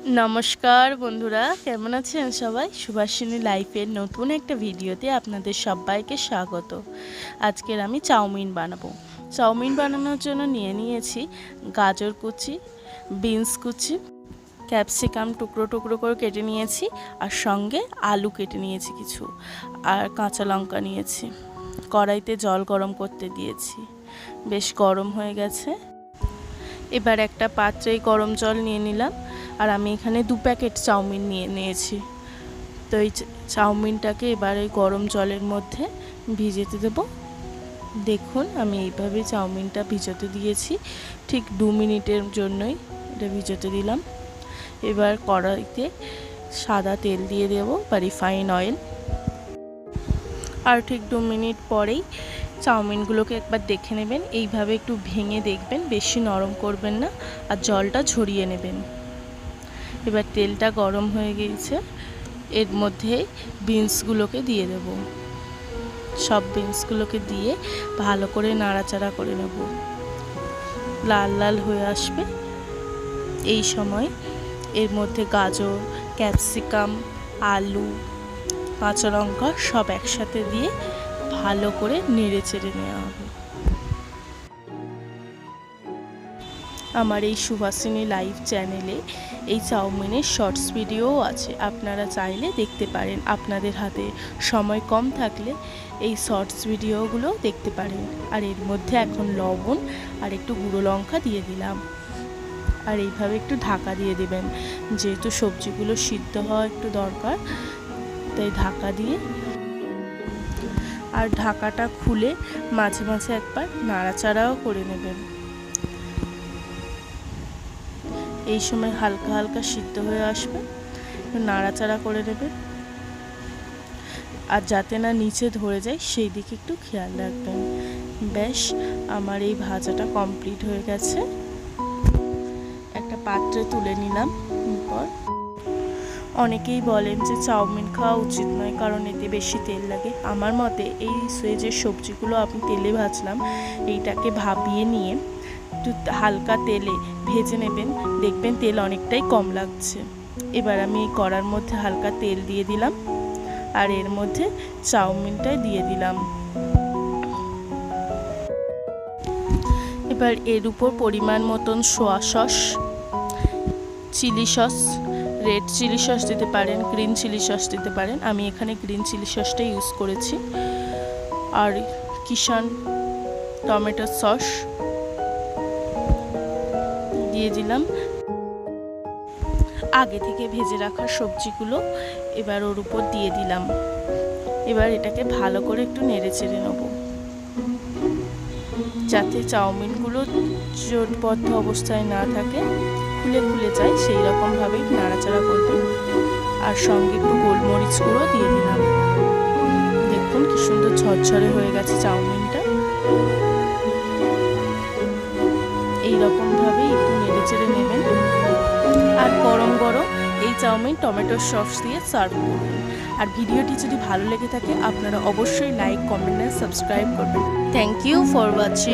নমস্কার বন্ধুরা, কেমন আছেন সবাই? সুভাষিনী লাইফের নতুন একটা ভিডিওতে আপনাদের সবাইকে স্বাগত। আজকের আমি চাউমিন বানাবো। চাউমিন বানানোর জন্য নিয়ে নিয়েছি গাজর কুচি, বিনস কুচি, ক্যাপসিকাম টুকরো টুকরো করে কেটে নিয়েছি, আর সঙ্গে আলু কেটে নিয়েছি কিছু, আর কাঁচা লঙ্কা নিয়েছি। কড়াইতে জল গরম করতে দিয়েছি, বেশ গরম হয়ে গেছে। এবার একটা পাত্রে গরম জল নিয়ে নিলাম, আর আমি এখানে 2 প্যাকেট চাউমিন নিয়ে নিয়েছি। তো এই চাউমিনটাকে এবার এই গরম জলের মধ্যে ভিজাতে দেব। দেখুন আমি এইভাবে চাউমিনটা ভিজাতে দিয়েছি, ঠিক 2 মিনিটের জন্যই এটা ভিজাতে দিলাম। এবার কড়াইতে সাদা তেল দিয়ে দেব বা রিফাইন অয়েল, আর ঠিক 2 মিনিট পরেই চাউমিনগুলোকে একবার দেখে নেবেন। এইভাবে একটু ভেঙে দেখবেন, বেশি নরম করবেন না, আর জলটা ঝরিয়ে নেবেন। এবার তেলটা গরম হয়ে গিয়েছে, এর মধ্যে বিনসগুলোকে দিয়ে দেব। সব বিনসগুলোকে দিয়ে ভালো করে নাড়াচাড়া করে নেব, লাল লাল হয়ে আসবে। এই সময় এর মধ্যে গাজর, ক্যাপসিকাম, আলু, কাঁচা লঙ্কা সব একসাথে দিয়ে ভালো করে নেড়ে চেড়ে নেওয়া হবে। আমার এই সুভাষিনী লাইভ চ্যানেলে এই চাউমিনের শর্টস ভিডিওও আছে, আপনারা চাইলে দেখতে পারেন। আপনাদের হাতে সময় কম থাকলে এই শর্টস ভিডিওগুলো দেখতে পারেন। আর এর মধ্যে এখন লবণ আর একটু গুঁড়ো লঙ্কা দিয়ে দিলাম, আর এইভাবে একটু ঢাকা দিয়ে দেবেন, যেহেতু সবজিগুলো সিদ্ধ হওয়া একটু দরকার, তাই ঢাকা দিয়ে। আর ঢাকাটা খুলে মাঝে মাঝে একবার নাড়াচাড়াও করে নেবেন। এই সময় হালকা হালকা সিদ্ধ হয়ে আসবে, নাড়াচাড়া করে নেবেন, আর যাতে না নিচে ধরে যায় সেই দিকে একটু খেয়াল রাখবেন। ব্যাস, আমার এই ভাজাটা কমপ্লিট হয়ে গেছে। একটা পাত্রে তুলে নিলাম। পর অনেকেই বলেন যে চাউমিন খাওয়া উচিত নয়, কারণ এতে বেশি তেল লাগে। আমার মতে এই যে সবজিগুলো আমি তেলে ভাজলাম, এইটাকে ভাপিয়ে নিয়ে একটু হালকা তেলে ভেজে নেবেন, দেখবেন তেল অনেকটাই কম লাগছে। এবার আমি এই কড়ার মধ্যে হালকা তেল দিয়ে দিলাম, আর এর মধ্যে চাউমিনটা দিয়ে দিলাম। এবার এর উপর পরিমাণ মতন soya sauce, chilli sauce, red chilli sauce দিতে পারেন, গ্রিন চিলি সস দিতে পারেন। আমি এখানে গ্রিন চিলি সসটা ইউজ করেছি। আর কিষান টমেটো সস দিয়ে দিলাম। আগে থেকে ভেজে রাখা সবজিগুলো এবার ওর উপর দিয়ে দিলাম। এবার এটাকে ভালো করে একটু নেড়ে চেড়ে নেব, যাতে চাউমিনগুলো জোটবদ্ধ অবস্থায় না থাকে, খুলে খুলে যায়, সেই রকমভাবেই নাড়াচাড়া করবেন। আর সঙ্গে একটু গোলমরিচ গুঁড়ো দিয়ে দিলাম। দেখুন কি সুন্দর ঝরঝরে হয়ে গেছে চাউমিনটা। এইরকমভাবেই একটু নেড়ে চেড়ে নেবেন। আর গরম গরম এই চাউমিন টমেটো সস দিয়ে সার্ভ করুন। আর ভিডিওটি যদি ভালো লেগে থাকে আপনারা অবশ্যই লাইক, কমেন্ট আর সাবস্ক্রাইব করবেন। Thank you for watching.